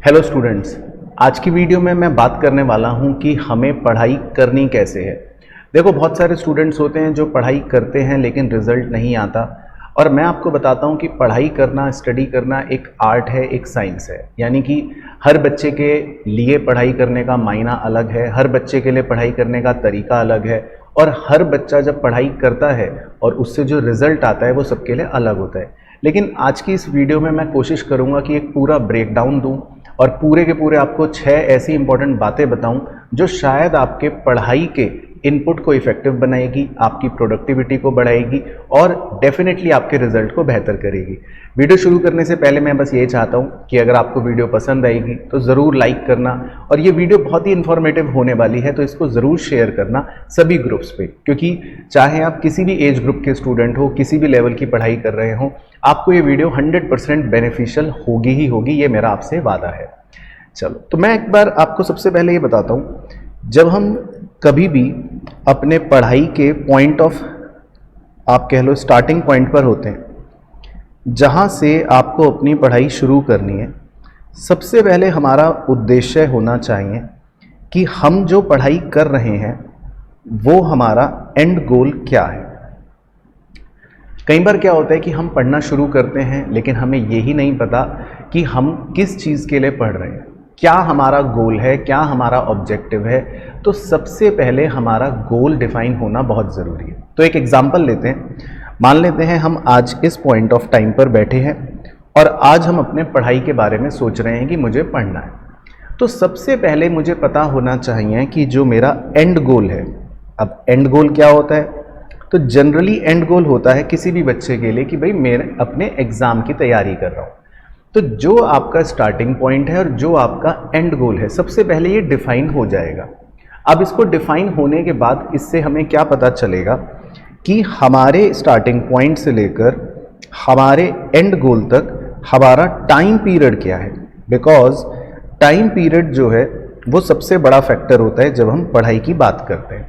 Hello students, आज की video में मैं बात करने वाला हूं कि हमें पढ़ाई करनी कैसे है। देखो, बहुत सारे स्टूडेंट्स होते हैं जो पढ़ाई करते हैं लेकिन रिजल्ट नहीं आता। और मैं आपको बताता हूं कि पढ़ाई करना, स्टडी करना एक आर्ट है, एक साइंस है। यानी कि हर बच्चे के लिए पढ़ाई करने का मायना अलग है, हर बच्चे के लिए पढ़ाई करने का तरीका अलग है, और हर बच्चा जब पढ़ाई करता है और उससे जो रिजल्ट आता है वो सबके लिए अलग होता है। लेकिन आज की इस वीडियो में मैं कोशिश करूंगा कि एक पूरा ब्रेकडाउन दूं और पूरे के पूरे आपको 6 ऐसी इंपॉर्टेंट बातें बताऊं जो शायद आपके पढ़ाई के इनपुट को इफेक्टिव बनाएगी, आपकी प्रोडक्टिविटी को बढ़ाएगी और डेफिनेटली आपके रिजल्ट को बेहतर करेगी। वीडियो शुरू करने से पहले मैं बस ये चाहता हूं कि अगर आपको वीडियो पसंद आएगी तो ज़रूर लाइक करना, और ये वीडियो बहुत ही इन्फॉर्मेटिव होने वाली है तो इसको ज़रूर शेयर करना सभी ग्रुप्स पे, क्योंकि चाहे आप किसी भी एज ग्रुप के स्टूडेंट हो, किसी भी लेवल की पढ़ाई कर रहे हो, आपको ये वीडियो 100% बेनिफिशियल होगी ही होगी, ये मेरा आपसे वादा है। चलो, तो मैं एक बार आपको सबसे पहले ये बताता हूँ, जब हम कभी भी अपने पढ़ाई के पॉइंट ऑफ, आप कह लो स्टार्टिंग पॉइंट पर होते हैं, जहाँ से आपको अपनी पढ़ाई शुरू करनी है, सबसे पहले हमारा उद्देश्य होना चाहिए कि हम जो पढ़ाई कर रहे हैं वो हमारा एंड गोल क्या है। कई बार क्या होता है कि हम पढ़ना शुरू करते हैं लेकिन हमें यही नहीं पता कि हम किस चीज़ के लिए पढ़ रहे हैं, क्या हमारा गोल है, क्या हमारा ऑब्जेक्टिव है। तो सबसे पहले हमारा गोल डिफाइन होना बहुत ज़रूरी है। तो एक एग्जांपल लेते हैं, मान लेते हैं हम आज इस पॉइंट ऑफ टाइम पर बैठे हैं और आज हम अपने पढ़ाई के बारे में सोच रहे हैं कि मुझे पढ़ना है। तो सबसे पहले मुझे पता होना चाहिए कि जो मेरा एंड गोल है, अब एंड गोल क्या होता है, तो जनरली एंड गोल होता है किसी भी बच्चे के लिए कि भाई मैं अपने एग्ज़ाम की तैयारी कर रहा हूँ। तो जो आपका स्टार्टिंग पॉइंट है और जो आपका एंड गोल है, सबसे पहले ये डिफाइन हो जाएगा। अब इसको डिफाइन होने के बाद इससे हमें क्या पता चलेगा कि हमारे स्टार्टिंग पॉइंट से लेकर हमारे एंड गोल तक हमारा टाइम पीरियड क्या है। बिकॉज टाइम पीरियड जो है वो सबसे बड़ा फैक्टर होता है जब हम पढ़ाई की बात करते हैं,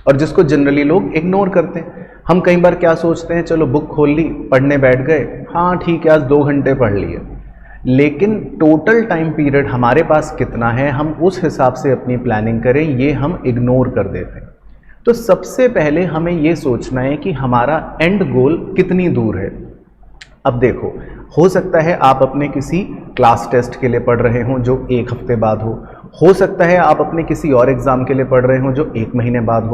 और जिसको जनरली लोग इग्नोर करते हैं। हम कई बार क्या सोचते हैं, चलो बुक खोल ली, पढ़ने बैठ गए, हाँ ठीक है आज 2 घंटे पढ़ लिए, लेकिन टोटल टाइम पीरियड हमारे पास कितना है, हम उस हिसाब से अपनी प्लानिंग करें, ये हम इग्नोर कर देते हैं। तो सबसे पहले हमें ये सोचना है कि हमारा एंड गोल कितनी दूर है। अब देखो, हो सकता है आप अपने किसी क्लास टेस्ट के लिए पढ़ रहे हो जो 1 हफ्ते बाद हो सकता है आप अपने किसी और एग्ज़ाम के लिए पढ़ रहे हो जो 1 महीने बाद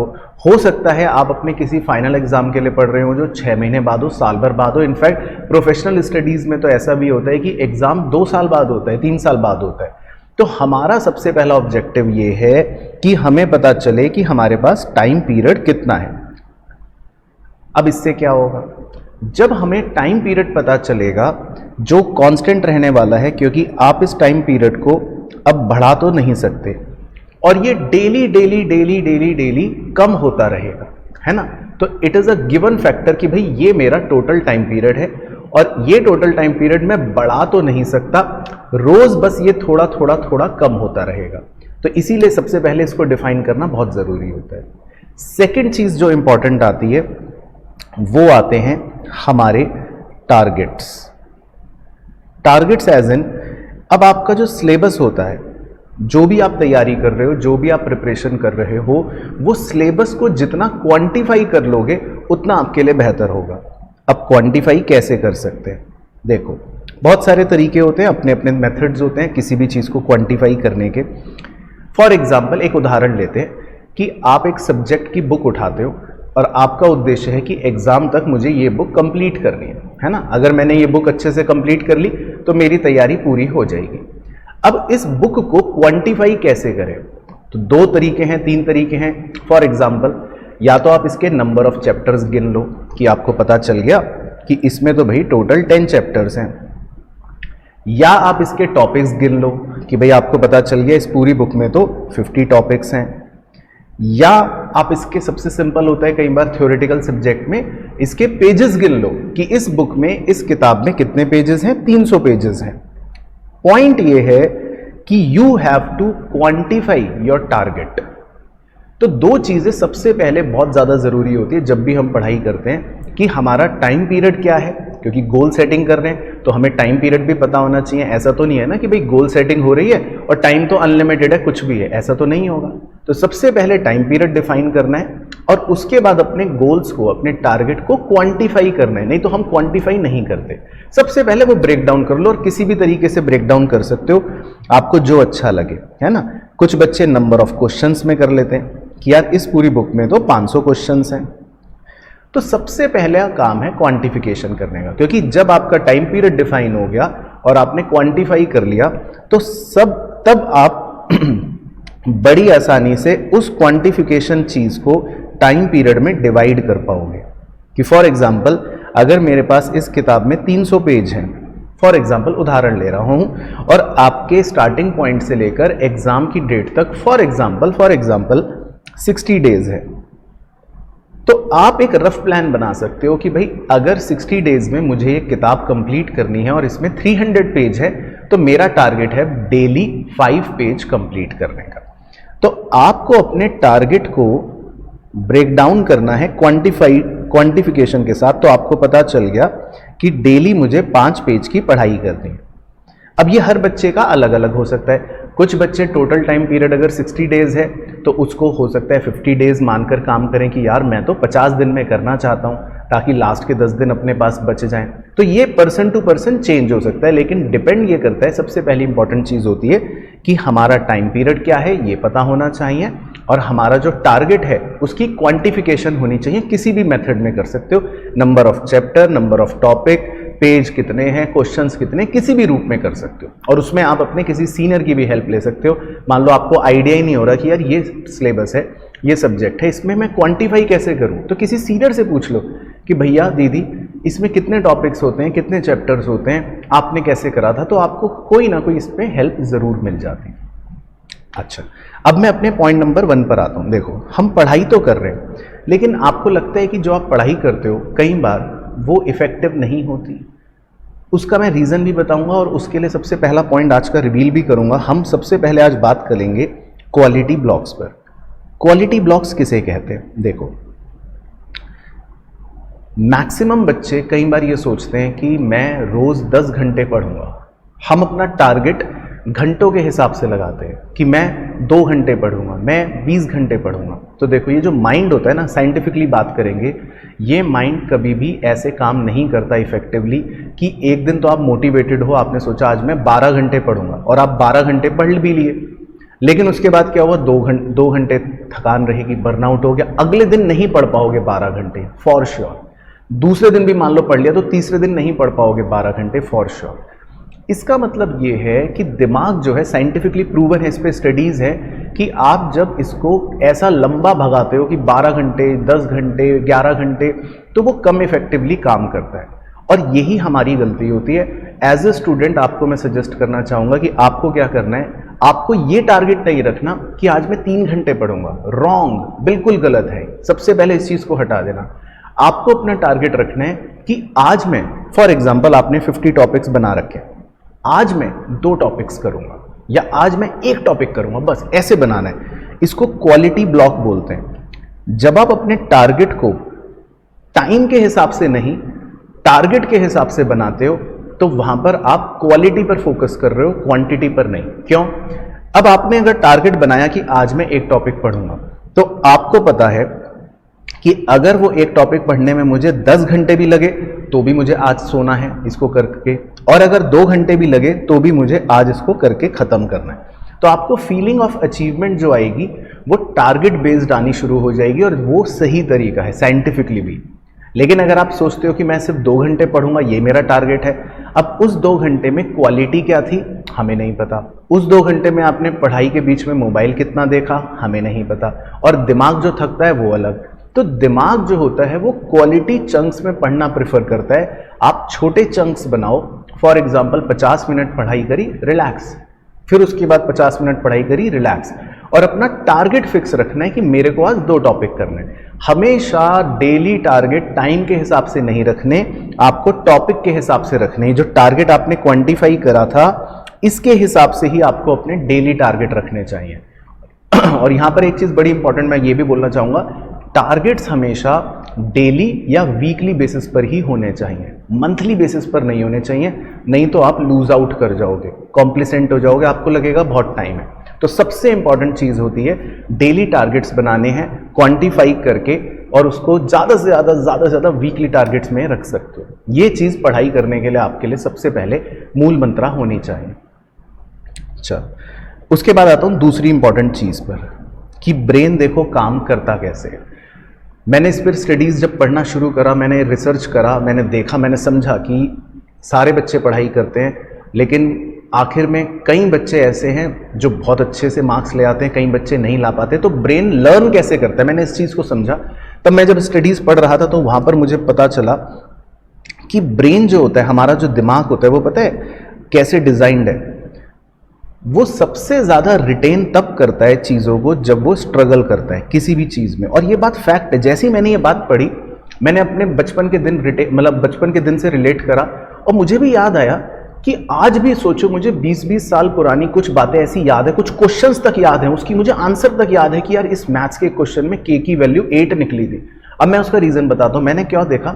हो सकता है आप अपने किसी फाइनल एग्ज़ाम के लिए पढ़ रहे हो जो 6 महीने बाद हो, साल भर बाद हो। इनफैक्ट प्रोफेशनल स्टडीज़ में तो ऐसा भी होता है कि एग्ज़ाम 2 साल बाद होता है, 3 साल बाद होता है। तो हमारा सबसे पहला ऑब्जेक्टिव ये है कि हमें पता चले कि हमारे पास टाइम पीरियड कितना है। अब इससे क्या होगा, जब हमें टाइम पीरियड पता चलेगा जो कांस्टेंट रहने वाला है, क्योंकि आप इस टाइम पीरियड को अब बढ़ा तो नहीं सकते और ये daily daily daily daily daily कम होता रहेगा, है ना। तो it is a given factor कि भाई ये मेरा टोटल टाइम पीरियड है और ये टोटल टाइम पीरियड मैं बढ़ा तो नहीं सकता, रोज़ बस ये थोड़ा थोड़ा थोड़ा कम होता रहेगा। तो इसीलिए सबसे पहले इसको डिफाइन करना बहुत ज़रूरी होता है। सेकेंड चीज़ जो इंपॉर्टेंट आती है वो आते हैं हमारे टारगेट्स। टारगेट्स एज इन, अब आपका जो सिलेबस होता है, जो भी आप तैयारी कर रहे हो, जो भी आप प्रिपरेशन कर रहे हो, वो सिलेबस को जितना क्वांटिफाई कर लोगे उतना आपके लिए बेहतर होगा। अब क्वांटिफाई कैसे कर सकते हैं, देखो बहुत सारे तरीके होते हैं, अपने अपने मेथड्स होते हैं किसी भी चीज़ को क्वांटिफाई करने के। फॉर एग्जाम्पल एक उदाहरण लेते हैं कि आप एक सब्जेक्ट की बुक उठाते हो और आपका उद्देश्य है कि एग्ज़ाम तक मुझे ये बुक कंप्लीट करनी है ना। अगर मैंने ये बुक अच्छे से कंप्लीट कर ली तो मेरी तैयारी पूरी हो जाएगी। अब इस बुक को क्वांटिफाई कैसे करें, तो 2 तरीके हैं, 3 तरीके हैं। फॉर एग्जाम्पल, या तो आप इसके नंबर ऑफ चैप्टर्स गिन लो कि आपको पता चल गया कि इसमें तो भाई टोटल 10 चैप्टर्स हैं, या आप इसके टॉपिक्स गिन लो कि भाई आपको पता चल गया इस पूरी बुक में तो 50 टॉपिक्स हैं, या आप इसके, सबसे सिंपल होता है कई बार थ्योरेटिकल सब्जेक्ट में, इसके पेजेस गिन लो कि इस बुक में, इस किताब में कितने पेजेस हैं, 300 पेजेस हैं। पॉइंट ये है कि you have to quantify your target. तो 2 चीजें सबसे पहले बहुत ज्यादा जरूरी होती है जब भी हम पढ़ाई करते हैं कि हमारा टाइम पीरियड क्या है, क्योंकि गोल सेटिंग कर रहे हैं तो हमें टाइम पीरियड भी पता होना चाहिए। ऐसा तो नहीं है ना कि भाई गोल सेटिंग हो रही है और टाइम तो अनलिमिटेड है, कुछ भी है, ऐसा तो नहीं होगा। तो सबसे पहले टाइम पीरियड डिफाइन करना है और उसके बाद अपने गोल्स को, अपने टारगेट को क्वांटिफाई करना है। नहीं तो हम क्वांटिफाई नहीं करते। सबसे पहले वो ब्रेक डाउन कर लो और किसी भी तरीके से ब्रेक डाउन कर सकते हो, आपको जो अच्छा लगे, है ना। कुछ बच्चे नंबर ऑफ क्वेश्चंस में कर लेते हैं कि यार इस पूरी बुक में तो 500 क्वेश्चंस हैं। तो सबसे पहला काम है क्वांटिफिकेशन करने का, क्योंकि जब आपका टाइम पीरियड डिफाइन हो गया और आपने क्वांटिफाई कर लिया तो तब आप बड़ी आसानी से उस क्वांटिफिकेशन चीज को टाइम पीरियड में डिवाइड कर पाओगे। कि फॉर एग्जाम्पल अगर मेरे पास इस किताब में 300 पेज हैं, फॉर एग्जाम्पल उदाहरण ले रहा हूं, और आपके स्टार्टिंग पॉइंट से लेकर एग्जाम की डेट तक फॉर एग्जाम्पल 60 डेज है, तो आप एक रफ प्लान बना सकते हो कि भाई अगर 60 डेज में मुझे ये किताब कंप्लीट करनी है और इसमें 300 पेज है तो मेरा टारगेट है डेली 5 पेज कंप्लीट करने का। तो आपको अपने टारगेट को ब्रेक डाउन करना है क्वांटिफिकेशन के साथ। तो आपको पता चल गया कि डेली मुझे 5 पेज की पढ़ाई करनी है। अब ये हर बच्चे का अलग अलग हो सकता है। कुछ बच्चे टोटल टाइम पीरियड अगर 60 डेज है तो उसको हो सकता है 50 डेज मानकर काम करें कि यार मैं तो 50 दिन में करना चाहता हूं ताकि लास्ट के 10 दिन अपने पास बच जाएं। तो ये पर्सन टू पर्सन चेंज हो सकता है, लेकिन डिपेंड ये करता है, सबसे पहली इंपॉर्टेंट चीज होती है कि हमारा टाइम पीरियड क्या है ये पता होना चाहिए और हमारा जो टारगेट है उसकी क्वांटिफिकेशन होनी चाहिए। किसी भी मेथड में कर सकते हो, number of chapter, number of topic, page कितने हैं, क्वेश्चंस कितने, किसी भी रूप में कर सकते हो। और उसमें आप अपने किसी सीनियर की भी हेल्प ले सकते हो। मान लो आपको आइडिया ही नहीं हो रहा कि यार ये सिलेबस है, ये सब्जेक्ट है, इसमें मैं क्वांटिफाई कैसे करूं, तो किसी सीनियर से पूछ लो कि भैया दीदी इसमें कितने टॉपिक्स होते हैं, कितने चैप्टर्स होते हैं, आपने कैसे करा था, तो आपको कोई ना कोई इसमें हेल्प जरूर मिल जाती। अच्छा, अब मैं अपने पॉइंट नंबर 1 पर आता हूं। देखो, हम पढ़ाई तो कर रहे हैं, लेकिन आपको लगता है कि जो आप पढ़ाई करते हो कई बार वो इफेक्टिव नहीं होती। उसका मैं रीज़न भी बताऊंगा और उसके लिए सबसे पहला पॉइंट आज का रिवील भी करूंगा। हम सबसे पहले आज बात करेंगे क्वालिटी ब्लॉक्स पर। क्वालिटी ब्लॉक्स किसे कहते हैं? देखो, मैक्सिमम बच्चे कई बार ये सोचते हैं कि मैं रोज़ 10 घंटे पढ़ूंगा। हम अपना टारगेट घंटों के हिसाब से लगाते हैं कि मैं 2 घंटे पढ़ूंगा, मैं 20 घंटे पढ़ूंगा। तो देखो, ये जो माइंड होता है ना, साइंटिफिकली बात करेंगे, ये माइंड कभी भी ऐसे काम नहीं करता इफेक्टिवली कि एक दिन तो आप मोटिवेटेड हो, आपने सोचा आज मैं 12 घंटे पढ़ूंगा और आप 12 घंटे पढ़ भी लिए, लेकिन उसके बाद क्या हुआ, 2 घंटे थकान रहेगी, बर्नआउट हो गया, अगले दिन नहीं पढ़ पाओगे 12 घंटे फॉर श्योर। दूसरे दिन भी मान लो पढ़ लिया तो तीसरे दिन नहीं पढ़ पाओगे 12 घंटे फॉर श्योर। इसका मतलब ये है कि दिमाग जो है, साइंटिफिकली प्रूवन है, इस पे स्टडीज है कि आप जब इसको ऐसा लंबा भगाते हो कि 12 घंटे, 10 घंटे, 11 घंटे, तो वो कम इफेक्टिवली काम करता है और यही हमारी गलती होती है। एज ए स्टूडेंट आपको मैं सजेस्ट करना चाहूँगा कि आपको क्या करना है, आपको ये टारगेट नहीं रखना कि आज मैं 3 घंटे पढ़ूंगा। रॉन्ग, बिल्कुल गलत है। सबसे पहले इस चीज़ को हटा देना। आपको अपना टारगेट रखना है कि आज मैं, फॉर एग्जाम्पल आपने 50 टॉपिक्स बना रखे, आज मैं 2 टॉपिक्स करूंगा या आज मैं 1 टॉपिक करूंगा, बस ऐसे बनाना है। इसको क्वालिटी ब्लॉक बोलते हैं। जब आप अपने टारगेट को टाइम के हिसाब से नहीं, टारगेट के हिसाब से बनाते हो तो वहां पर आप क्वालिटी पर फोकस कर रहे हो, क्वांटिटी पर नहीं। क्यों? अब आपने अगर टारगेट बनाया कि आज मैं 1 टॉपिक पढ़ूंगा, तो आपको पता है कि अगर वो 1 टॉपिक पढ़ने में मुझे 10 घंटे भी लगे तो भी मुझे आज सोना है इसको करके, और अगर 2 घंटे भी लगे तो भी मुझे आज इसको करके खत्म करना है। तो आपको फीलिंग ऑफ अचीवमेंट जो आएगी वो टारगेट बेस्ड आनी शुरू हो जाएगी और वो सही तरीका है साइंटिफिकली भी। लेकिन अगर आप सोचते हो कि मैं सिर्फ 2 घंटे पढ़ूंगा, ये मेरा टारगेट है, अब उस 2 घंटे में क्वालिटी क्या थी हमें नहीं पता। उस 2 घंटे में आपने पढ़ाई के बीच में मोबाइल कितना देखा हमें नहीं पता, और दिमाग जो थकता है वो अलग। तो दिमाग जो होता है वो क्वालिटी चंक्स में पढ़ना प्रेफर करता है। आप छोटे चंक्स बनाओ, फॉर एग्जाम्पल 50 मिनट पढ़ाई करी, रिलैक्स, फिर उसके बाद 50 मिनट पढ़ाई करी, रिलैक्स, और अपना टारगेट फिक्स रखना है कि मेरे को आज 2 टॉपिक करने हैं। हमेशा डेली टारगेट टाइम के हिसाब से नहीं रखने, आपको टॉपिक के हिसाब से रखने। जो टारगेट आपने क्वांटिफाई करा था इसके हिसाब से ही आपको अपने डेली टारगेट रखने चाहिए। और यहां पर एक चीज बड़ी इंपॉर्टेंट मैं ये भी बोलना चाहूंगा, टारगेट्स हमेशा डेली या वीकली बेसिस पर ही होने चाहिए, मंथली बेसिस पर नहीं होने चाहिए, नहीं तो आप लूज आउट कर जाओगे, कॉम्प्लिसेंट हो जाओगे, आपको लगेगा बहुत टाइम है। तो सबसे इंपॉर्टेंट चीज होती है डेली टारगेट्स बनाने हैं, क्वांटिफाई करके, और उसको ज़्यादा से ज़्यादा वीकली टारगेट्स में रख सकते हो। ये चीज़ पढ़ाई करने के लिए आपके लिए सबसे पहले मूल मंत्रा होनी चाहिए। अच्छा, उसके बाद आता हूँ दूसरी इंपॉर्टेंट चीज़ पर कि ब्रेन देखो काम करता कैसे है। मैंने इस पर स्टडीज़ जब पढ़ना शुरू करा, मैंने रिसर्च करा, मैंने देखा, मैंने समझा कि सारे बच्चे पढ़ाई करते हैं, लेकिन आखिर में कई बच्चे ऐसे हैं जो बहुत अच्छे से मार्क्स ले आते हैं, कई बच्चे नहीं ला पाते। तो ब्रेन लर्न कैसे करता है, मैंने इस चीज़ को समझा। तब मैं जब स्टडीज़ पढ़ रहा था तो वहाँ पर मुझे पता चला कि ब्रेन जो होता है, हमारा जो दिमाग होता है, वो पता है कैसे डिज़ाइंड है। वो सबसे ज़्यादा रिटेन तब करता है चीज़ों को जब वो स्ट्रगल करता है किसी भी चीज़ में। और ये बात फैक्ट है। जैसे ही मैंने ये बात पढ़ी, मैंने अपने बचपन के दिन बचपन के दिन से रिलेट करा, और मुझे भी याद आया कि आज भी सोचो, मुझे 20-20 साल पुरानी कुछ बातें ऐसी याद है, कुछ क्वेश्चंस तक याद है, उसकी मुझे आंसर तक याद है कि यार इस मैथ्स के क्वेश्चन में k की वैल्यू 8 निकली थी। अब मैं उसका रीजन बताता हूँ। मैंने क्या देखा,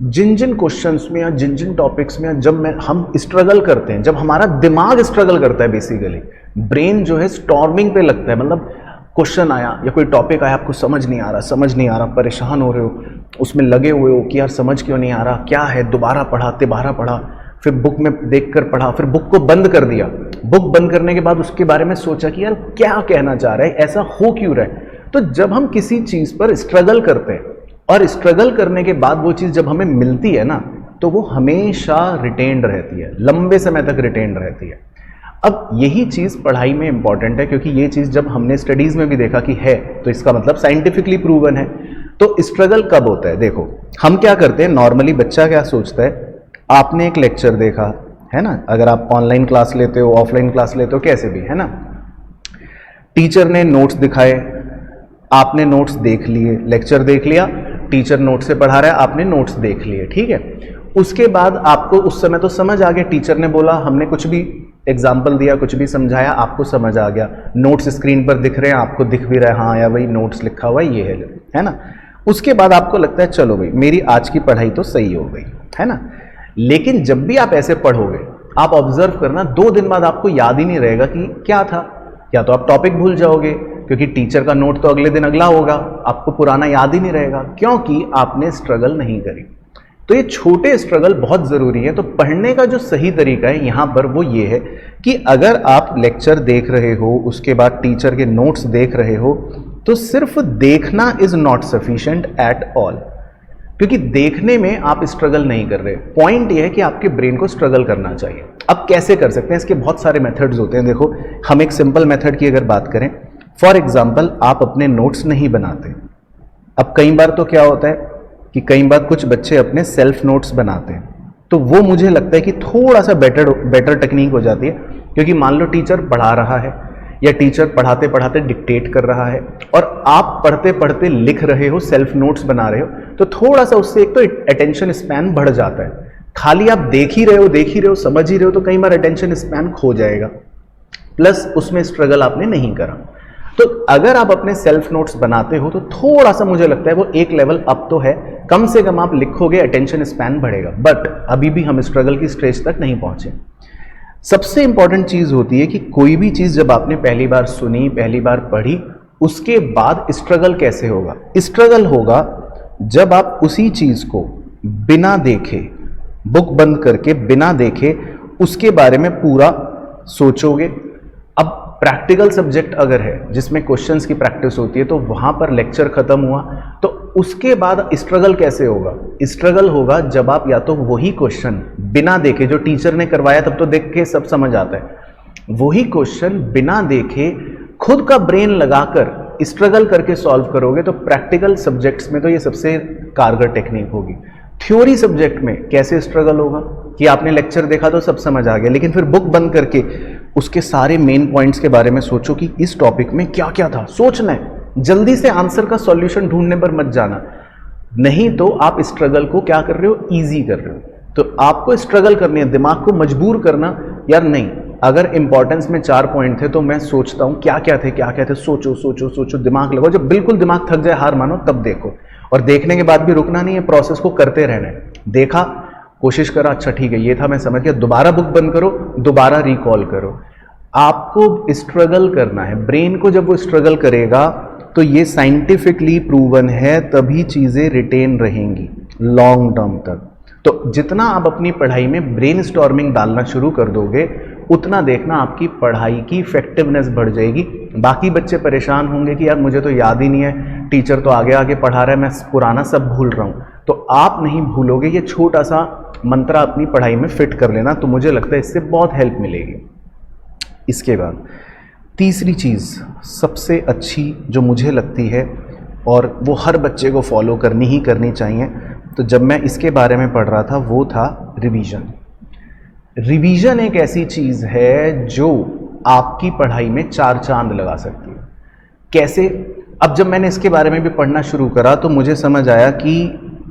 जिन जिन क्वेश्चंस में या जिन जिन टॉपिक्स में जब हम स्ट्रगल करते हैं, जब हमारा दिमाग स्ट्रगल करता है, बेसिकली ब्रेन जो है स्टॉर्मिंग पे लगता है। मतलब क्वेश्चन आया या कोई टॉपिक आया, आपको समझ नहीं आ रहा, परेशान हो रहे हो, उसमें लगे हुए हो कि यार समझ क्यों नहीं आ रहा, क्या है, दोबारा पढ़ा, फिर बुक में देखकर पढ़ा, फिर बुक को बंद कर दिया। बुक बंद करने के बाद उसके बारे में सोचा कि यार क्या कहना चाह रहा है, ऐसा हो क्यों रहा है। तो जब हम किसी चीज़ पर स्ट्रगल करते हैं और स्ट्रगल करने के बाद वो चीज़ जब हमें मिलती है ना, तो वो हमेशा रिटेन्ड रहती है, लंबे समय तक रिटेन्ड रहती है। अब यही चीज़ पढ़ाई में इंपॉर्टेंट है, क्योंकि ये चीज़ जब हमने स्टडीज़ में भी देखा कि है, तो इसका मतलब साइंटिफिकली प्रूवन है। तो स्ट्रगल कब होता है, देखो हम क्या करते हैं, नॉर्मली बच्चा क्या सोचता है, आपने एक लेक्चर देखा है ना, अगर आप ऑनलाइन क्लास लेते हो, ऑफलाइन क्लास लेते हो, कैसे भी है ना, टीचर ने नोट्स दिखाए, आपने नोट्स देख लिए, लेक्चर देख लिया, टीचर नोट से पढ़ा रहा है, आपने नोट्स देख लिए, ठीक है। उसके बाद आपको उस समय तो समझ आ गया, टीचर ने बोला, हमने कुछ भी एग्जाम्पल दिया, कुछ भी समझाया, आपको समझ आ गया, नोट्स स्क्रीन पर दिख रहे हैं, आपको दिख भी रहा है, हाँ या भाई नोट्स लिखा हुआ ये है ना। उसके बाद आपको लगता है चलो भाई मेरी आज की पढ़ाई तो सही हो गई, है ना। लेकिन जब भी आप ऐसे पढ़ोगे, आप ऑब्जर्व करना, 2 दिन बाद आपको याद ही नहीं रहेगा कि क्या था, या तो आप टॉपिक भूल जाओगे, क्योंकि टीचर का नोट तो अगले दिन अगला होगा, आपको पुराना याद ही नहीं रहेगा, क्योंकि आपने स्ट्रगल नहीं करी। तो ये छोटे स्ट्रगल बहुत ज़रूरी है। तो पढ़ने का जो सही तरीका है यहाँ पर वो ये है कि अगर आप लेक्चर देख रहे हो, उसके बाद टीचर के नोट्स देख रहे हो, तो सिर्फ देखना is not sufficient at all, क्योंकि देखने में आप स्ट्रगल नहीं कर रहे। पॉइंट ये है कि आपके ब्रेन को स्ट्रगल करना चाहिए। अब कैसे कर सकते हैं, इसके बहुत सारे मेथड्स होते हैं। देखो हम एक सिंपल मेथड की अगर बात करें, फॉर एग्जाम्पल आप अपने नोट्स नहीं बनाते। अब कई बार तो क्या होता है कि कई बार कुछ बच्चे अपने सेल्फ नोट्स बनाते हैं, तो वो मुझे लगता है कि थोड़ा सा बेटर टेक्निक हो जाती है, क्योंकि मान लो टीचर पढ़ा रहा है या टीचर पढ़ाते पढ़ाते डिक्टेट कर रहा है और आप पढ़ते पढ़ते लिख रहे हो, सेल्फ नोट्स बना रहे हो, तो थोड़ा सा उससे एक तो अटेंशन स्पैन बढ़ जाता है। खाली आप देख ही रहे हो, समझ ही रहे हो, तो कई बार अटेंशन स्पैन खो जाएगा, प्लस उसमें स्ट्रगल आपने नहीं करा। तो अगर आप अपने सेल्फ नोट्स बनाते हो तो थोड़ा सा मुझे लगता है वो एक लेवल अप तो है, कम से कम आप लिखोगे, अटेंशन स्पैन बढ़ेगा। बट अभी भी हम स्ट्रगल की स्टेज तक नहीं पहुंचे। सबसे इंपॉर्टेंट चीज होती है कि कोई भी चीज जब आपने पहली बार सुनी, पहली बार पढ़ी, उसके बाद स्ट्रगल कैसे होगा। स्ट्रगल होगा जब आप उसी चीज को बिना देखे, बुक बंद करके बिना देखे उसके बारे में पूरा सोचोगे। अब प्रैक्टिकल सब्जेक्ट अगर है जिसमें क्वेश्चंस की प्रैक्टिस होती है, तो वहां पर लेक्चर खत्म हुआ, तो उसके बाद स्ट्रगल कैसे होगा। स्ट्रगल होगा जब आप या तो वही क्वेश्चन बिना देखे, जो टीचर ने करवाया तब तो देख के सब समझ आता है, वही क्वेश्चन बिना देखे खुद का ब्रेन लगाकर स्ट्रगल करके सॉल्व करोगे, तो प्रैक्टिकल सब्जेक्ट्स में तो ये सबसे कारगर टेक्निक होगी। थ्योरी सब्जेक्ट में कैसे स्ट्रगल होगा कि आपने लेक्चर देखा तो सब समझ आ गया, लेकिन फिर बुक बंद करके उसके सारे मेन पॉइंट्स के बारे में सोचो कि इस टॉपिक में क्या क्या था। सोचना है, जल्दी से आंसर का सॉल्यूशन ढूंढने पर मत जाना, नहीं तो आप स्ट्रगल को क्या कर रहे हो, इजी कर रहे हो। तो आपको स्ट्रगल करनी है, दिमाग को मजबूर करना, यार नहीं, अगर इंपॉर्टेंस में 4 पॉइंट थे तो मैं सोचता हूं क्या क्या थे, सोचो, दिमाग लगाओ, जब बिल्कुल दिमाग थक जाए, हार मानो, तब देखो। और देखने के बाद भी रुकना नहीं है, प्रोसेस को करते रहना है। देखा, कोशिश करा, अच्छा ठीक है ये था, मैं समझ गया, दोबारा बुक बंद करो, दोबारा रिकॉल करो। आपको स्ट्रगल करना है। ब्रेन को जब वो स्ट्रगल करेगा तो ये साइंटिफिकली प्रूवन है, तभी चीज़ें रिटेन रहेंगी लॉन्ग टर्म तक। तो जितना आप अपनी पढ़ाई में ब्रेन स्टॉर्मिंग डालना शुरू कर दोगे, उतना देखना आपकी पढ़ाई की इफेक्टिवनेस बढ़ जाएगी। बाकी बच्चे परेशान होंगे कि यार मुझे तो याद ही नहीं है, टीचर तो आगे आगे पढ़ा रहा है, मैं पुराना सब भूल रहा हूँ। तो आप नहीं भूलोगे, ये छोटा सा मंत्र अपनी पढ़ाई में फिट कर लेना, तो मुझे लगता है इससे बहुत हेल्प मिलेगी। इसके बाद तीसरी चीज़ सबसे अच्छी जो मुझे लगती है, और वो हर बच्चे को फॉलो करनी ही करनी चाहिए, तो जब मैं इसके बारे में पढ़ रहा था वो था रिवीजन। रिवीजन एक ऐसी चीज़ है जो आपकी पढ़ाई में चार चांद लगा सकती है। कैसे? अब जब मैंने इसके बारे में भी पढ़ना शुरू करा तो मुझे समझ आया कि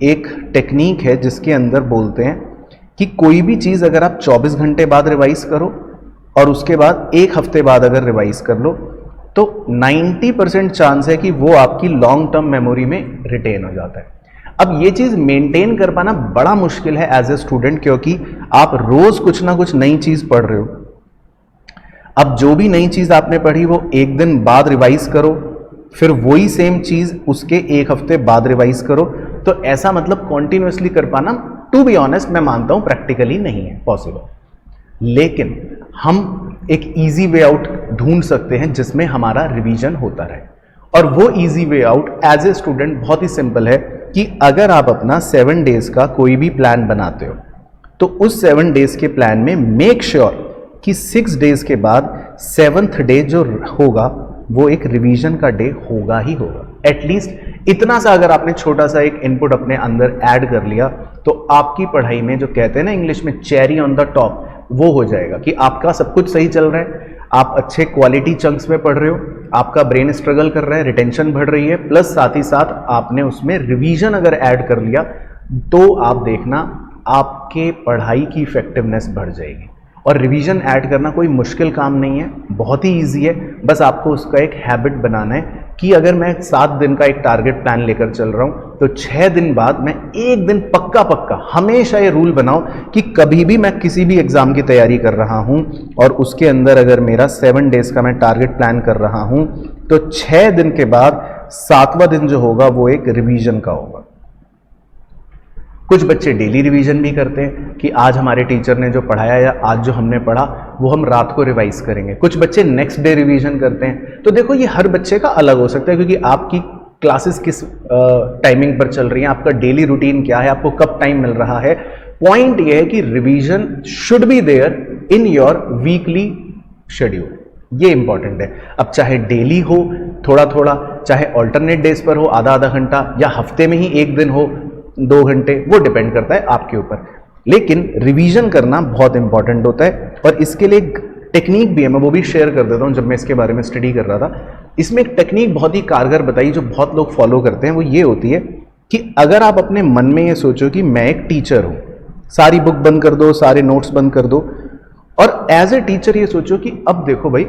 एक टेक्निक है जिसके अंदर बोलते हैं कि कोई भी चीज़ अगर आप 24 घंटे बाद रिवाइज करो और उसके बाद एक हफ्ते बाद अगर रिवाइज कर लो, तो 90% चांस है कि वो आपकी लॉन्ग टर्म मेमोरी में रिटेन हो जाता है। अब ये चीज़ मेंटेन कर पाना बड़ा मुश्किल है एज ए स्टूडेंट, क्योंकि आप रोज कुछ ना कुछ नई चीज़ पढ़ रहे हो। अब जो भी नई चीज़ आपने पढ़ी वो एक दिन बाद रिवाइज करो, फिर वही सेम चीज़ उसके एक हफ्ते बाद रिवाइज करो, तो ऐसा मतलब कॉन्टिन्यूसली कर पाना, टू बी ऑनेस्ट मैं मानता हूं प्रैक्टिकली नहीं है पॉसिबल। लेकिन हम एक इजी वे आउट ढूंढ सकते हैं जिसमें हमारा रिवीजन होता रहे। और वो easy way out as a student बहुत ही सिंपल है कि अगर आप अपना 7 डेज का कोई भी प्लान बनाते हो, तो उस 7 डेज के प्लान में मेक श्योर कि 6 डेज के बाद 7th डे जो होगा वो एक रिवीजन का डे होगा ही होगा। एटलीस्ट इतना सा अगर आपने छोटा सा एक इनपुट अपने अंदर ऐड कर लिया, तो आपकी पढ़ाई में जो कहते हैं ना इंग्लिश में चेरी ऑन द टॉप, वो हो जाएगा कि आपका सब कुछ सही चल रहा है, आप अच्छे क्वालिटी चंक्स में पढ़ रहे हो, आपका ब्रेन स्ट्रगल कर रहा है, रिटेंशन बढ़ रही है, प्लस साथ ही साथ आपने उसमें रिवीजन अगर ऐड कर लिया, तो आप देखना आपके पढ़ाई की इफेक्टिवनेस बढ़ जाएगी। और रिवीजन ऐड करना कोई मुश्किल काम नहीं है, बहुत ही इजी है। बस आपको उसका एक हैबिट बनाना है कि अगर मैं 7 दिन का एक टारगेट प्लान लेकर चल रहा हूं, तो 6 दिन बाद मैं एक दिन पक्का हमेशा ये रूल बनाओ कि कभी भी मैं किसी भी एग्जाम की तैयारी कर रहा हूं और उसके अंदर अगर मेरा 7 डेज का मैं टारगेट प्लान कर रहा हूं, तो 6 दिन के बाद 7वां दिन जो होगा वो एक रिवीजन का होगा। कुछ बच्चे डेली रिवीजन भी करते हैं कि आज हमारे टीचर ने जो पढ़ाया या आज जो हमने पढ़ा वो हम रात को रिवाइज करेंगे। कुछ बच्चे नेक्स्ट डे रिवीजन करते हैं। तो देखो ये हर बच्चे का अलग हो सकता है, क्योंकि आपकी क्लासेस किस टाइमिंग पर चल रही हैं, आपका डेली रूटीन क्या है, आपको कब टाइम मिल रहा है। पॉइंट ये है कि revision should be there in your weekly schedule, ये इंपॉर्टेंट है। अब चाहे डेली हो थोड़ा थोड़ा, चाहे ऑल्टरनेट डेज पर हो आधा घंटा, या हफ्ते में ही एक दिन हो 2 घंटे, वो डिपेंड करता है आपके ऊपर। लेकिन रिवीजन करना बहुत इंपॉर्टेंट होता है और इसके लिए एक टेक्निक भी है, मैं वो भी शेयर कर देता हूँ। जब मैं इसके बारे में स्टडी कर रहा था, इसमें एक टेक्निक बहुत ही कारगर बताई जो बहुत लोग फॉलो करते हैं। वो ये होती है कि अगर आप अपने मन में ये सोचो कि मैं एक टीचर हूँ, सारी बुक बंद कर दो, सारे नोट्स बंद कर दो, और एज ए टीचर ये सोचो कि अब देखो भाई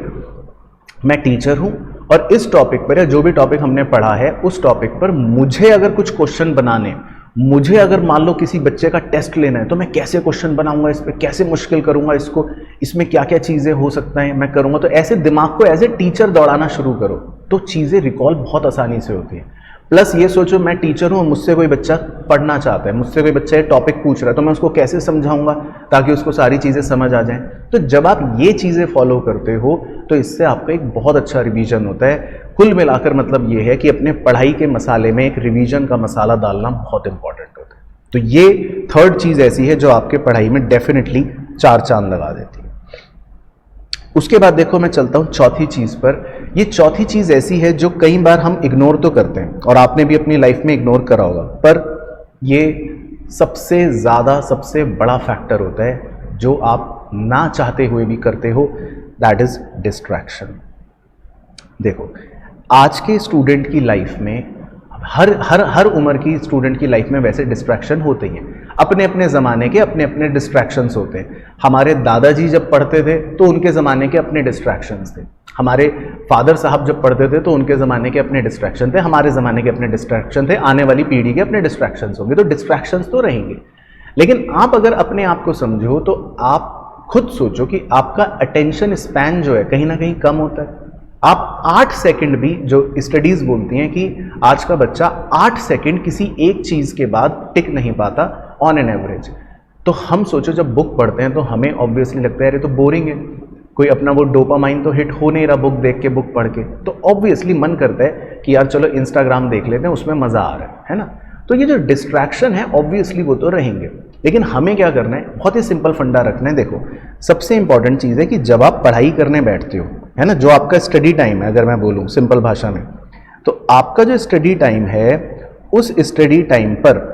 मैं टीचर हूँ और इस टॉपिक पर या जो भी टॉपिक हमने पढ़ा है उस टॉपिक पर मुझे अगर कुछ क्वेश्चन बनाने, मुझे अगर मान लो किसी बच्चे का टेस्ट लेना है, तो मैं कैसे क्वेश्चन बनाऊंगा, इस पर कैसे मुश्किल करूंगा इसको, इसमें क्या क्या चीज़ें हो सकता है मैं करूंगा। तो ऐसे दिमाग को एज ए टीचर दौड़ाना शुरू करो, तो चीज़ें रिकॉल बहुत आसानी से होती है। प्लस ये सोचो मैं टीचर हूँ, मुझसे कोई बच्चा पढ़ना चाहता है, मुझसे कोई बच्चा ये टॉपिक पूछ रहा है, तो मैं उसको कैसे समझाऊंगा ताकि उसको सारी चीज़ें समझ आ जाएं। तो जब आप ये चीज़ें फॉलो करते हो तो इससे आपका एक बहुत अच्छा रिवीजन होता है। कुल मिलाकर मतलब ये है कि अपने पढ़ाई के मसाले में एक रिवीजन का मसाला डालना बहुत इंपॉर्टेंट होता है। तो ये 3rd चीज़ ऐसी है जो आपके पढ़ाई में डेफिनेटली 4 चांद लगा देती है। उसके बाद देखो मैं चलता हूं 4थी चीज़ पर। ये 4थी चीज़ ऐसी है जो कई बार हम इग्नोर तो करते हैं और आपने भी अपनी लाइफ में इग्नोर करा होगा, पर ये सबसे ज़्यादा सबसे बड़ा फैक्टर होता है जो आप ना चाहते हुए भी करते हो, दैट इज़ डिस्ट्रैक्शन। देखो आज के स्टूडेंट की लाइफ में, हर उम्र की स्टूडेंट की लाइफ में वैसे डिस्ट्रैक्शन होते ही हैं। अपने अपने ज़माने के अपने अपने डिस्ट्रैक्शंस होते हैं। हमारे दादाजी जब पढ़ते थे तो उनके ज़माने के अपने डिस्ट्रैक्शंस थे, हमारे फादर साहब जब पढ़ते थे तो उनके ज़माने के अपने डिस्ट्रैक्शन थे, हमारे ज़माने के अपने डिस्ट्रैक्शन थे, आने वाली पीढ़ी के अपने डिस्ट्रैक्शंस होंगे, तो डिस्ट्रैक्शंस तो रहेंगे। लेकिन आप अगर अपने आप को समझो तो आप खुद सोचो कि आपका अटेंशन स्पैन जो है कहीं ना कहीं कम होता है। आप 8 सेकंड भी, जो स्टडीज बोलती हैं कि आज का बच्चा 8 सेकंड किसी एक चीज के बाद टिक नहीं पाता ऑन एन एवरेज। तो हम सोचो जब बुक पढ़ते हैं तो हमें ऑब्वियसली लगता है अरे तो बोरिंग है, कोई अपना वो डोपामाइन तो हिट हो नहीं रहा बुक देख के, बुक पढ़ के, तो ऑब्वियसली मन करता है कि यार चलो इंस्टाग्राम देख लेते हैं, उसमें मजा आ रहा है ना। तो ये जो डिस्ट्रैक्शन है ऑब्वियसली वो तो रहेंगे, लेकिन हमें क्या करना है, बहुत ही सिंपल फंडा रखना है। देखो सबसे इंपॉर्टेंट चीज़ है कि जब आप पढ़ाई करने बैठते हो, है ना, जो आपका स्टडी टाइम है, अगर मैं बोलूँ सिंपल भाषा में, तो आपका जो स्टडी टाइम है उस स्टडी टाइम पर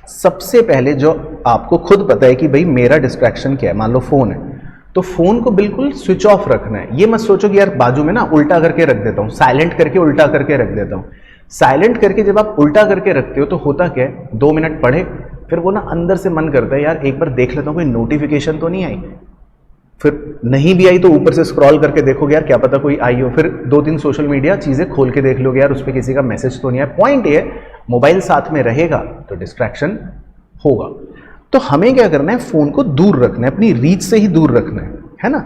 सबसे पहले जो आपको खुद पता है कि भाई मेरा डिस्ट्रैक्शन क्या है, मान लो फ़ोन है, तो फ़ोन को बिल्कुल स्विच ऑफ रखना है। ये मत सोचो कि यार बाजू में ना उल्टा करके रख देता हूँ, साइलेंट करके उल्टा करके रख देता हूँ। साइलेंट करके जब आप उल्टा करके रखते हो तो होता क्या है, 2 मिनट पढ़े, फिर वो ना अंदर से मन करता है यार एक बार देख लेता हूँ कोई नोटिफिकेशन तो नहीं आई, फिर नहीं भी आई तो ऊपर से स्क्रॉल करके देखोगे यार क्या पता कोई आई हो, फिर 2-3 सोशल मीडिया चीज़ें खोल के देख लोगे यार उस पर किसी का मैसेज तो नहीं है। पॉइंट ये मोबाइल साथ में रहेगा तो डिस्ट्रैक्शन होगा। तो हमें क्या करना है, फ़ोन को दूर रखना है, अपनी रीच से ही दूर रखना है ना।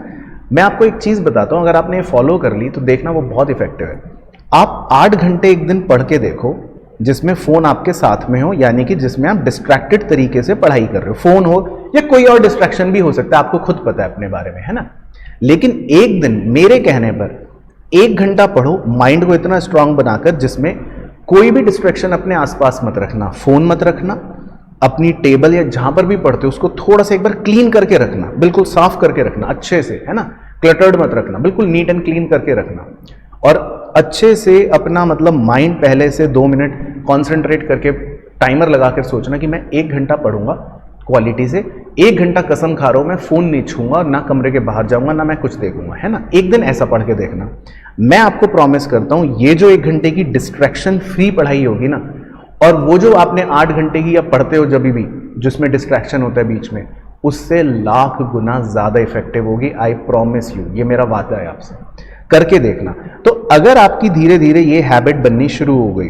मैं आपको एक चीज़ बताता हूँ, अगर आपने ये फॉलो कर ली तो देखना वो बहुत इफेक्टिव है। आप 8 घंटे एक दिन पढ़ के देखो जिसमें फ़ोन आपके साथ में हो, यानी कि जिसमें आप डिस्ट्रैक्टेड तरीके से पढ़ाई कर रहे हो, फ़ोन हो या कोई और डिस्ट्रैक्शन भी हो सकता है, आपको खुद पता है अपने बारे में, है ना। लेकिन एक दिन मेरे कहने पर 1 घंटा पढ़ो, माइंड को इतना स्ट्रांग बनाकर जिसमें कोई भी डिस्ट्रैक्शन अपने आसपास मत रखना, फ़ोन मत रखना, अपनी टेबल या जहां पर भी पढ़ते हो उसको थोड़ा सा एक बार क्लीन करके रखना, बिल्कुल साफ करके रखना अच्छे से, है ना, क्लटर्ड मत रखना, बिल्कुल नीट एंड क्लीन करके रखना। और अच्छे से अपना मतलब माइंड पहले से 2 मिनट कॉन्सेंट्रेट करके टाइमर लगा कर सोचना कि मैं 1 घंटा पढ़ूंगा क्वालिटी से, 1 घंटा कसम खा रहा हूं मैं फ़ोन नहीं छूंगा, ना कमरे के बाहर जाऊंगा, ना मैं कुछ देखूंगा, है ना। एक दिन ऐसा पढ़ के देखना, मैं आपको प्रॉमिस करता हूं ये जो 1 घंटे की डिस्ट्रैक्शन फ्री पढ़ाई होगी ना, और वो जो आपने 8 घंटे की या पढ़ते हो जब भी जिसमें डिस्ट्रैक्शन होता है बीच में, उससे लाख गुना ज़्यादा इफेक्टिव होगी। आई प्रॉमिस यू, ये मेरा वादा है आपसे, करके देखना। तो अगर आपकी धीरे धीरे ये हैबिट बननी शुरू हो गई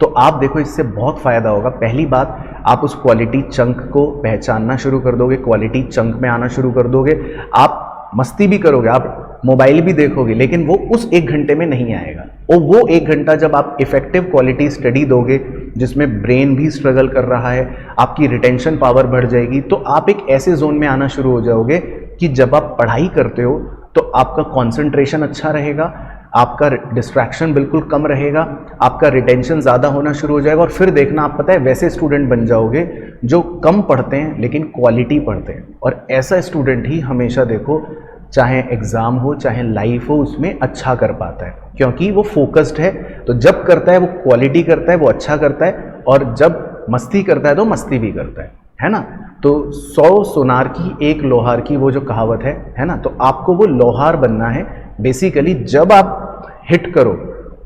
तो आप देखो इससे बहुत फ़ायदा होगा। पहली बात, आप उस क्वालिटी चंक को पहचानना शुरू कर दोगे, क्वालिटी चंक में आना शुरू कर दोगे। आप मस्ती भी करोगे, आप मोबाइल भी देखोगे, लेकिन वो उस 1 घंटे में नहीं आएगा। और वो 1 घंटा जब आप इफेक्टिव क्वालिटी स्टडी दोगे जिसमें ब्रेन भी स्ट्रगल कर रहा है, आपकी रिटेंशन पावर बढ़ जाएगी, तो आप एक ऐसे जोन में आना शुरू हो जाओगे कि जब आप पढ़ाई करते हो तो आपका कॉन्सेंट्रेशन अच्छा रहेगा, आपका डिस्ट्रैक्शन बिल्कुल कम रहेगा, आपका रिटेंशन ज़्यादा होना शुरू हो जाएगा। और फिर देखना, आप पता है वैसे स्टूडेंट बन जाओगे जो कम पढ़ते हैं लेकिन क्वालिटी पढ़ते हैं। और ऐसा स्टूडेंट ही हमेशा देखो, चाहे एग्ज़ाम हो चाहे लाइफ हो, उसमें अच्छा कर पाता है, क्योंकि वो फोकस्ड है। तो जब करता है वो क्वालिटी करता है, वो अच्छा करता है, और जब मस्ती करता है तो मस्ती भी करता है ना। तो 100 सोनार की 1 लोहार की वो जो कहावत है ना, तो आपको वो लोहार बनना है बेसिकली। जब आप हिट करो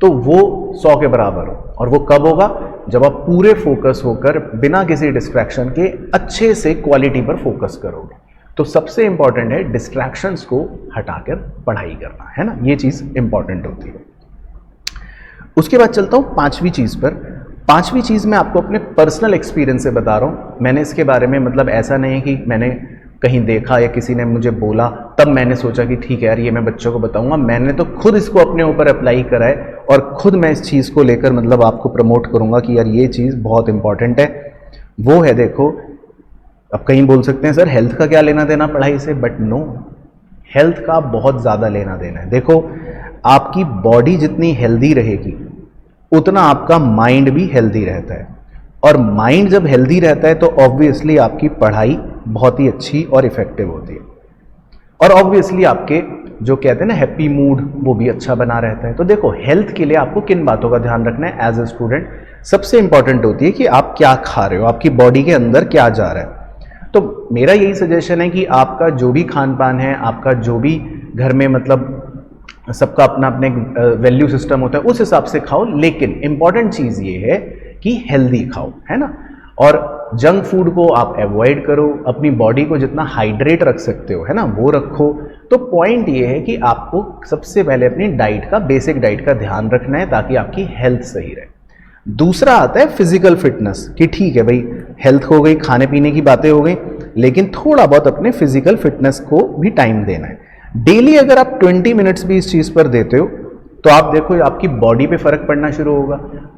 तो वो 100 के बराबर हो, और वो कब होगा, जब आप पूरे फोकस होकर बिना किसी डिस्ट्रैक्शन के अच्छे से क्वालिटी पर फोकस करोगे। तो सबसे इंपॉर्टेंट है डिस्ट्रैक्शंस को हटाकर पढ़ाई करना, है ना, ये चीज़ इंपॉर्टेंट होती है। उसके बाद चलता हूँ 5वीं चीज़ पर। 5वीं चीज़ मैं आपको अपने पर्सनल एक्सपीरियंस से बता रहा हूँ। मैंने इसके बारे में मतलब ऐसा नहीं है कि मैंने कहीं देखा या किसी ने मुझे बोला तब मैंने सोचा कि ठीक है यार ये मैं बच्चों को बताऊंगा। मैंने तो खुद इसको अपने ऊपर अप्लाई करा है, और खुद मैं इस चीज़ को लेकर मतलब आपको प्रमोट करूंगा कि यार ये चीज़ बहुत इंपॉर्टेंट है। वो है, देखो, अब कहीं बोल सकते हैं सर हेल्थ का क्या लेना देना पढ़ाई से, बट नो, हेल्थ का बहुत ज़्यादा लेना देना है। देखो, आपकी बॉडी जितनी हेल्दी रहेगी उतना आपका माइंड भी हेल्दी रहता है, और माइंड जब हेल्दी रहता है तो ऑब्वियसली आपकी पढ़ाई बहुत ही अच्छी और इफेक्टिव होती है, और ऑब्वियसली आपके जो कहते हैं ना हैप्पी मूड, वो भी अच्छा बना रहता है। तो देखो, हेल्थ के लिए आपको किन बातों का ध्यान रखना है एज ए स्टूडेंट। सबसे इंपॉर्टेंट होती है कि आप क्या खा रहे हो, आपकी बॉडी के अंदर क्या जा रहा है। तो मेरा यही सजेशन है कि आपका जो भी खान पान है, आपका जो भी घर में मतलब सबका अपना अपने वैल्यू सिस्टम होता है, उस हिसाब से खाओ, लेकिन इंपॉर्टेंट चीज़ ये है कि हेल्दी खाओ, है ना। और जंक फूड को आप अवॉइड करो, अपनी बॉडी को जितना हाइड्रेट रख सकते हो, है ना, वो रखो। तो पॉइंट ये है कि आपको सबसे पहले अपनी डाइट का, बेसिक डाइट का ध्यान रखना है ताकि आपकी हेल्थ सही रहे। दूसरा आता है फिजिकल फिटनेस, कि ठीक है भाई, हेल्थ हो गई, खाने पीने की बातें हो गई, लेकिन थोड़ा बहुत अपने फिजिकल फिटनेस को भी टाइम देना है। डेली अगर आप 20 मिनट्स भी इस चीज़ पर देते हो तो आप देखो आपकी बॉडी पे फर्क पड़ना शुरू होगा।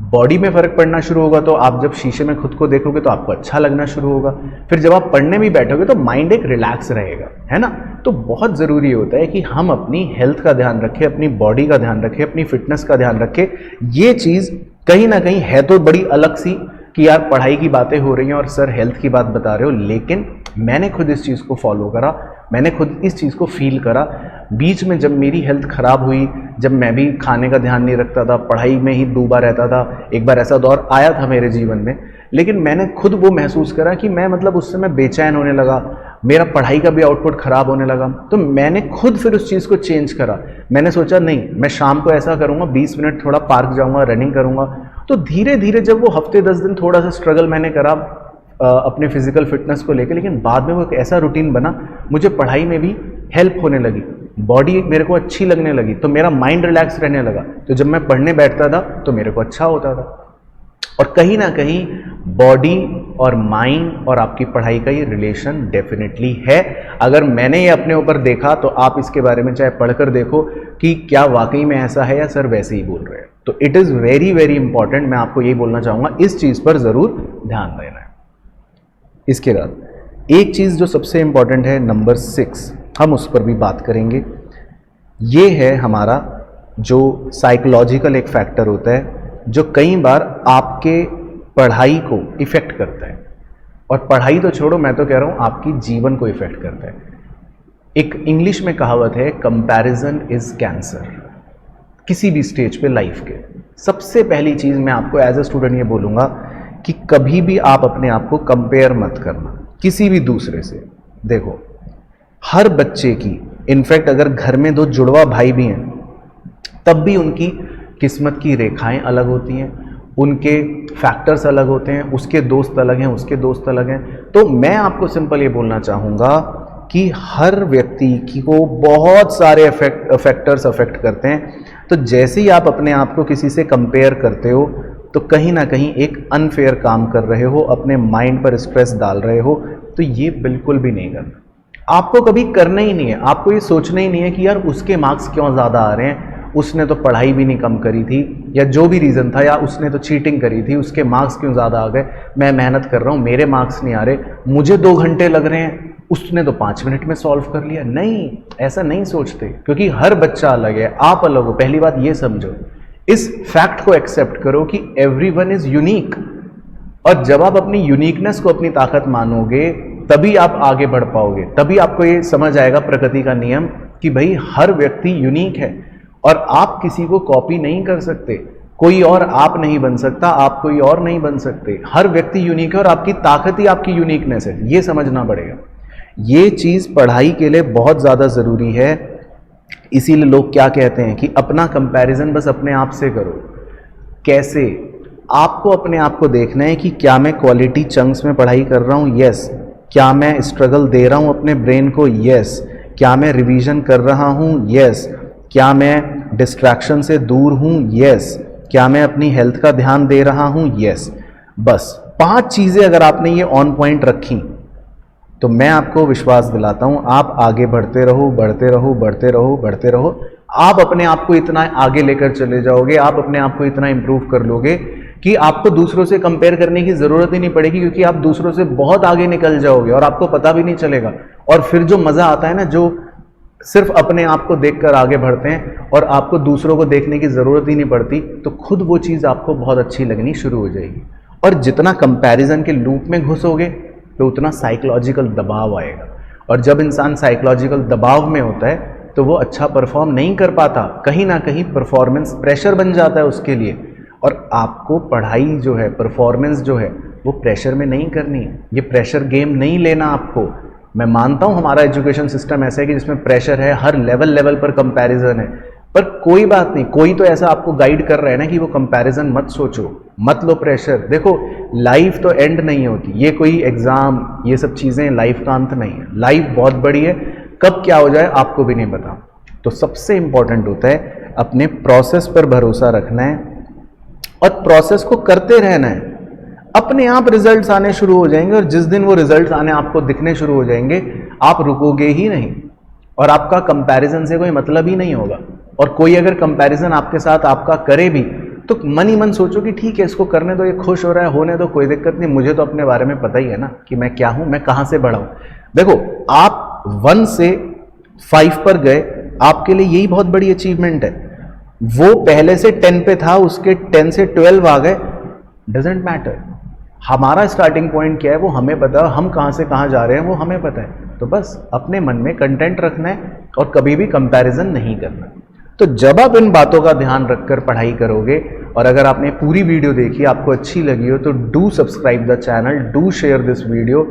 बॉडी में फर्क पड़ना शुरू होगा तो आप जब शीशे में खुद को देखोगे तो आपको अच्छा लगना शुरू होगा। फिर जब आप पढ़ने भी बैठोगे तो माइंड एक रिलैक्स रहेगा, है ना। तो बहुत ज़रूरी होता है कि हम अपनी हेल्थ का ध्यान रखें, अपनी बॉडी का ध्यान रखें, अपनी फिटनेस का ध्यान रखें। ये चीज़ कहीं ना कहीं है तो बड़ी अलग सी कि यार पढ़ाई की बातें हो रही हैं और सर हेल्थ की बात बता रहे हो, लेकिन मैंने खुद इस चीज़ को फॉलो करा, मैंने खुद इस चीज़ को फील करा। बीच में जब मेरी हेल्थ ख़राब हुई, जब मैं भी खाने का ध्यान नहीं रखता था, पढ़ाई में ही डूबा रहता था, एक बार ऐसा दौर आया था मेरे जीवन में, लेकिन मैंने खुद वो महसूस करा कि मैं मतलब उससे मैं बेचैन होने लगा, मेरा पढ़ाई का भी आउटपुट ख़राब होने लगा। तो मैंने खुद फिर उस चीज़ को चेंज करा। मैंने सोचा नहीं, मैं शाम को ऐसा करूँगा, 20 मिनट थोड़ा पार्क जाऊँगा, रनिंग करूँगा। तो धीरे धीरे जब वो हफ्ते 10 दिन थोड़ा सा स्ट्रगल मैंने करा अपने फिजिकल फिटनेस को लेकर, लेकिन बाद में वो एक ऐसा रूटीन बना, मुझे पढ़ाई में भी हेल्प होने लगी, बॉडी मेरे को अच्छी लगने लगी, तो मेरा माइंड रिलैक्स रहने लगा। तो जब मैं पढ़ने बैठता था तो मेरे को अच्छा होता था। और कहीं ना कहीं बॉडी और माइंड और आपकी पढ़ाई का ये रिलेशन डेफिनेटली है। अगर मैंने ये अपने ऊपर देखा तो आप इसके बारे में चाहे पढ़कर देखो कि क्या वाकई में ऐसा है या सर वैसे ही बोल रहे हैं। तो it is very very important, मैं आपको यही बोलना चाहूँगा, इस चीज़ पर ज़रूर ध्यान देना है। इसके बाद एक चीज़ जो सबसे इंपॉर्टेंट है, नंबर 6, हम उस पर भी बात करेंगे। ये है हमारा जो साइकोलॉजिकल एक फैक्टर होता है जो कई बार आपके पढ़ाई को इफ़ेक्ट करता है। और पढ़ाई तो छोड़ो, मैं तो कह रहा हूँ आपकी जीवन को इफ़ेक्ट करता है। एक इंग्लिश में कहावत है, कंपैरिजन इज़ कैंसर। किसी भी स्टेज पे लाइफ के सबसे पहली चीज़ मैं आपको एज ए स्टूडेंट ये बोलूँगा कि कभी भी आप अपने आप को कंपेयर मत करना किसी भी दूसरे से। देखो, हर बच्चे की, इनफैक्ट अगर घर में 2 जुड़वा भाई भी हैं तब भी उनकी किस्मत की रेखाएं अलग होती हैं, उनके फैक्टर्स अलग होते हैं, उसके दोस्त अलग हैं, उसके दोस्त अलग हैं। तो मैं आपको सिंपल ये बोलना चाहूँगा कि हर व्यक्ति की को बहुत सारे फैक्टर्स अफेक्ट करते हैं। तो जैसे ही आप अपने आप को किसी से कंपेयर करते हो तो कहीं ना कहीं एक अनफेयर काम कर रहे हो, अपने माइंड पर स्ट्रेस डाल रहे हो। तो ये बिल्कुल भी नहीं करना, आपको कभी करना ही नहीं है। आपको ये सोचना ही नहीं है कि यार उसके मार्क्स क्यों ज़्यादा आ रहे हैं, उसने तो पढ़ाई भी नहीं कम करी थी, या जो भी रीज़न था, या उसने तो चीटिंग करी थी, उसके मार्क्स क्यों ज़्यादा आ गए। मैं मेहनत कर रहा हूँ, मेरे मार्क्स नहीं आ रहे, मुझे 2 घंटे लग रहे हैं, उसने तो 5 मिनट में सॉल्व कर लिया। नहीं, ऐसा नहीं सोचते, क्योंकि हर बच्चा अलग है, आप अलग हो। पहली बात ये समझो, इस फैक्ट को एक्सेप्ट करो कि एवरीवन इज यूनिक। और जब आप अपनी यूनिकनेस को अपनी ताकत मानोगे तभी आप आगे बढ़ पाओगे, तभी आपको ये समझ आएगा प्रकृति का नियम कि भाई हर व्यक्ति यूनिक है और आप किसी को कॉपी नहीं कर सकते। कोई और आप नहीं बन सकता, आप कोई और नहीं बन सकते। हर व्यक्ति यूनिक है और आपकी ताकत ही आपकी यूनिकनेस है, ये समझना पड़ेगा। ये चीज़ पढ़ाई के लिए बहुत ज़्यादा ज़रूरी है। इसीलिए लोग क्या कहते हैं कि अपना कंपैरिजन बस अपने आप से करो। कैसे? आपको अपने आप को देखना है कि क्या मैं क्वालिटी चंक्स में पढ़ाई कर रहा हूँ, यस। क्या मैं स्ट्रगल दे रहा हूँ अपने ब्रेन को, यस। क्या मैं रिवीजन कर रहा हूँ, यस। क्या मैं डिस्ट्रैक्शन से दूर हूँ, यस। क्या मैं अपनी हेल्थ का ध्यान दे रहा हूँ, यस। बस 5 चीज़ें अगर आपने ये ऑन पॉइंट रखी तो मैं आपको विश्वास दिलाता हूँ आप आगे बढ़ते रहो, बढ़ते रहो, बढ़ते रहो, बढ़ते रहो। आप अपने आप को इतना आगे लेकर चले जाओगे, आप अपने आप को इतना इम्प्रूव कर लोगे कि आपको दूसरों से कंपेयर करने की ज़रूरत ही नहीं पड़ेगी, क्योंकि आप दूसरों से बहुत आगे निकल जाओगे और आपको पता भी नहीं चलेगा। और फिर जो मज़ा आता है ना, जो सिर्फ अपने आप को देखकर आगे बढ़ते हैं और आपको दूसरों को देखने की ज़रूरत ही नहीं पड़ती, तो खुद वो चीज़ आपको बहुत अच्छी लगनी शुरू हो जाएगी। और जितना कंपैरिजन के लूप में घुसोगे तो उतना साइकोलॉजिकल दबाव आएगा, और जब इंसान साइकोलॉजिकल दबाव में होता है तो वो अच्छा परफॉर्म नहीं कर पाता। कहीं ना कहीं परफॉर्मेंस प्रेशर बन जाता है उसके लिए। और आपको पढ़ाई जो है, परफॉर्मेंस जो है, वो प्रेशर में नहीं करनी है। ये प्रेशर गेम नहीं लेना आपको। मैं मानता हूँ हमारा एजुकेशन सिस्टम ऐसा है कि जिसमें प्रेशर है, हर लेवल पर कंपैरिजन है, पर कोई बात नहीं, कोई तो ऐसा आपको गाइड कर रहा है ना कि वो कंपैरिजन मत सोचो, मत लो प्रेशर। देखो, लाइफ तो एंड नहीं होती, ये कोई एग्जाम, ये सब चीज़ें लाइफ का अंत नहीं है। लाइफ बहुत बड़ी है, कब क्या हो जाए आपको भी नहीं पता। तो सबसे इंपॉर्टेंट होता है अपने प्रोसेस पर भरोसा रखना है और प्रोसेस को करते रहना है। अपने आप रिजल्ट्स आने शुरू हो जाएंगे और जिस दिन वो रिजल्ट्स आने आपको दिखने शुरू हो जाएंगे आप रुकोगे ही नहीं और आपका कंपैरिजन से कोई मतलब ही नहीं होगा। और कोई अगर कंपैरिजन आपके साथ आपका करे भी तो मन ही मन सोचो कि ठीक है, इसको करने दो, ये खुश हो रहा है, होने दो, कोई दिक्कत नहीं, मुझे तो अपने बारे में पता ही है ना कि मैं क्या हूं, मैं कहां से बढ़ा हूं। देखो, आप 1 से 5 पर गए, आपके लिए यही बहुत बड़ी अचीवमेंट है। वो पहले से 10 पे था, उसके 10 से 12 आ गए, डजेंट मैटर। हमारा स्टार्टिंग पॉइंट क्या है वो हमें पता है, हम कहां से कहां जा रहे हैं वो हमें पता है। तो बस अपने मन में कंटेंट रखना है और कभी भी कंपैरिजन नहीं करना। तो जब आप इन बातों का ध्यान रखकर पढ़ाई करोगे, और अगर आपने पूरी वीडियो देखी, आपको अच्छी लगी हो, तो do subscribe the channel, do share this video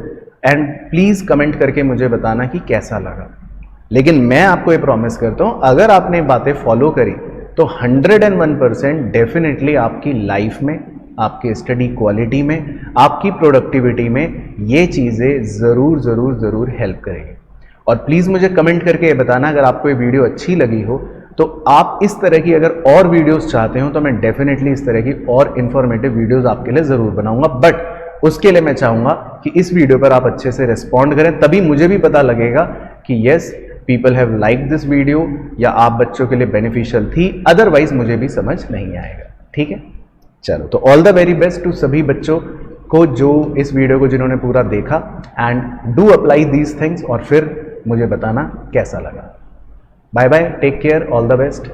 and please comment करके मुझे बताना कि कैसा लगा। लेकिन मैं आपको ये प्रॉमिस करता हूं, अगर आपने बातें फॉलो करी तो 101% डेफिनेटली आपकी लाइफ में, आपके स्टडी क्वालिटी में, आपकी प्रोडक्टिविटी में ये चीज़ें ज़रूर ज़रूर ज़रूर हेल्प करेंगी। और प्लीज़ मुझे कमेंट करके ये बताना अगर आपको ये वीडियो अच्छी लगी हो, तो आप इस तरह की अगर और वीडियोस चाहते हो तो मैं डेफिनेटली इस तरह की और इन्फॉर्मेटिव वीडियोस आपके लिए ज़रूर बनाऊंगा। बट उसके लिए मैं चाहूँगा कि इस वीडियो पर आप अच्छे से रिस्पॉन्ड करें, तभी मुझे भी पता लगेगा कि yes people have like this video, या आप बच्चों के लिए बेनिफिशियल थी, अदरवाइज मुझे भी समझ नहीं आएगा। ठीक है, चलो, तो all the very best to सभी बच्चों को जो इस वीडियो को जिन्होंने पूरा देखा, and do apply these things और फिर मुझे बताना कैसा लगा। Bye bye, take care, all the best.